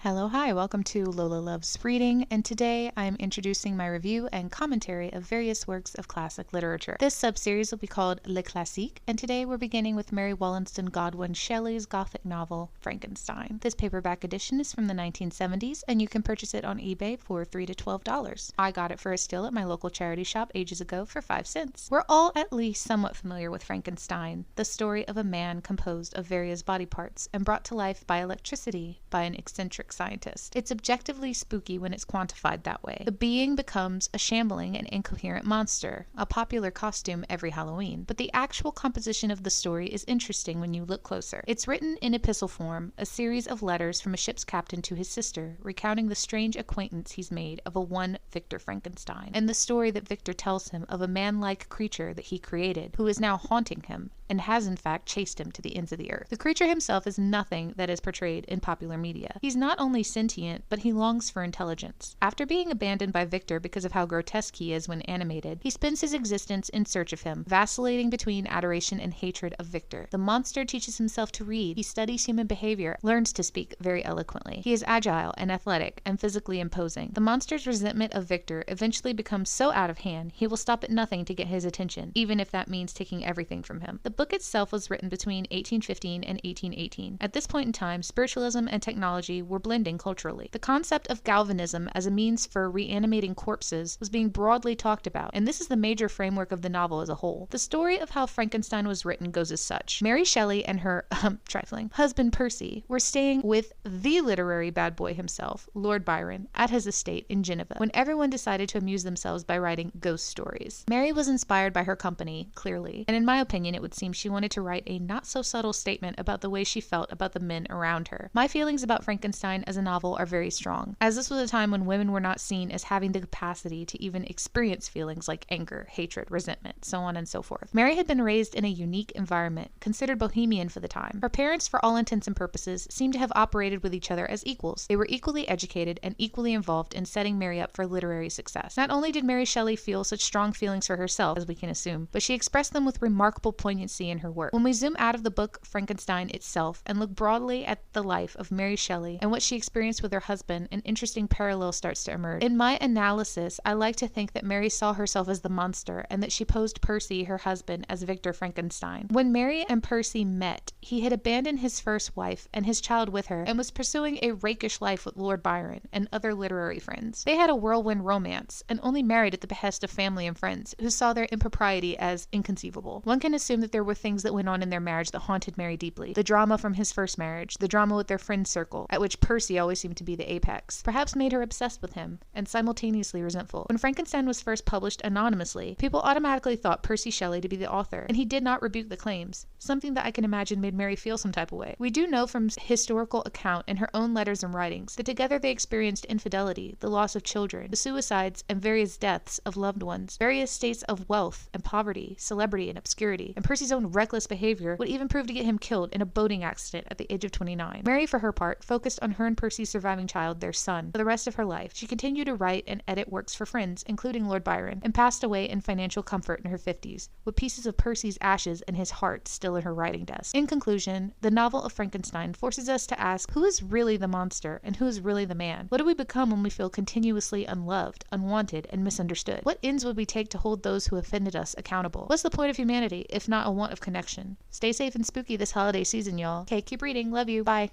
Hello, hi, welcome to Lola Loves Reading, and today I am introducing my review and commentary of various works of classic literature. This sub-series will be called Les Classiques, and today we're beginning with Mary Wollstonecraft Godwin Shelley's Gothic novel, Frankenstein. This paperback edition is from the 1970s, and you can purchase it on eBay for $3 to $12. I got it for a steal at my local charity shop ages ago for 5 cents. We're all at least somewhat familiar with Frankenstein, the story of a man composed of various body parts and brought to life by electricity by an eccentric scientist. It's objectively spooky when it's quantified that way. The being becomes a shambling and incoherent monster, a popular costume every Halloween. But the actual composition of the story is interesting when you look closer. It's written in epistle form, a series of letters from a ship's captain to his sister, recounting the strange acquaintance he's made of a one Victor Frankenstein, and the story that Victor tells him of a man-like creature that he created, who is now haunting him, and has in fact chased him to the ends of the earth. The creature himself is nothing that is portrayed in popular media. He's not only sentient, but he longs for intelligence. After being abandoned by Victor because of how grotesque he is when animated, he spends his existence in search of him, vacillating between adoration and hatred of Victor. The monster teaches himself to read, he studies human behavior, learns to speak very eloquently. He is agile and athletic and physically imposing. The monster's resentment of Victor eventually becomes so out of hand, he will stop at nothing to get his attention, even if that means taking everything from him. The book itself was written between 1815 and 1818. At this point in time, spiritualism and technology were blending culturally. The concept of galvanism as a means for reanimating corpses was being broadly talked about, and this is the major framework of the novel as a whole. The story of how Frankenstein was written goes as such. Mary Shelley and her, trifling, husband Percy were staying with the literary bad boy himself, Lord Byron, at his estate in Geneva, when everyone decided to amuse themselves by writing ghost stories. Mary was inspired by her company, clearly, and in my opinion it would seem she wanted to write a not-so-subtle statement about the way she felt about the men around her. My feelings about Frankenstein as a novel are very strong, as this was a time when women were not seen as having the capacity to even experience feelings like anger, hatred, resentment, so on and so forth. Mary had been raised in a unique environment, considered bohemian for the time. Her parents, for all intents and purposes, seemed to have operated with each other as equals. They were equally educated and equally involved in setting Mary up for literary success. Not only did Mary Shelley feel such strong feelings for herself, as we can assume, but she expressed them with remarkable poignancy in her work. When we zoom out of the book Frankenstein itself and look broadly at the life of Mary Shelley and what she experienced with her husband, an interesting parallel starts to emerge. In my analysis, I like to think that Mary saw herself as the monster and that she posed Percy, her husband, as Victor Frankenstein. When Mary and Percy met, he had abandoned his first wife and his child with her and was pursuing a rakish life with Lord Byron and other literary friends. They had a whirlwind romance and only married at the behest of family and friends who saw their impropriety as inconceivable. One can assume that there were things that went on in their marriage that haunted Mary deeply. The drama from his first marriage, the drama with their friend circle, at which Percy always seemed to be the apex, perhaps made her obsessed with him and simultaneously resentful. When Frankenstein was first published anonymously, people automatically thought Percy Shelley to be the author, and he did not rebuke the claims, something that I can imagine made Mary feel some type of way. We do know from historical account in her own letters and writings that together they experienced infidelity, the loss of children, the suicides and various deaths of loved ones, various states of wealth and poverty, celebrity and obscurity, and Percy's own reckless behavior would even prove to get him killed in a boating accident at the age of 29. Mary, for her part, focused on her and Percy's surviving child, their son, for the rest of her life. She continued to write and edit works for friends, including Lord Byron, and passed away in financial comfort in her 50s, with pieces of Percy's ashes and his heart still in her writing desk. In conclusion, the novel of Frankenstein forces us to ask, who is really the monster and who is really the man? What do we become when we feel continuously unloved, unwanted, and misunderstood? What ends would we take to hold those who offended us accountable? What's the point of humanity if not a want of connection? Stay safe and spooky this holiday season, y'all. Okay, keep reading. Love you. Bye.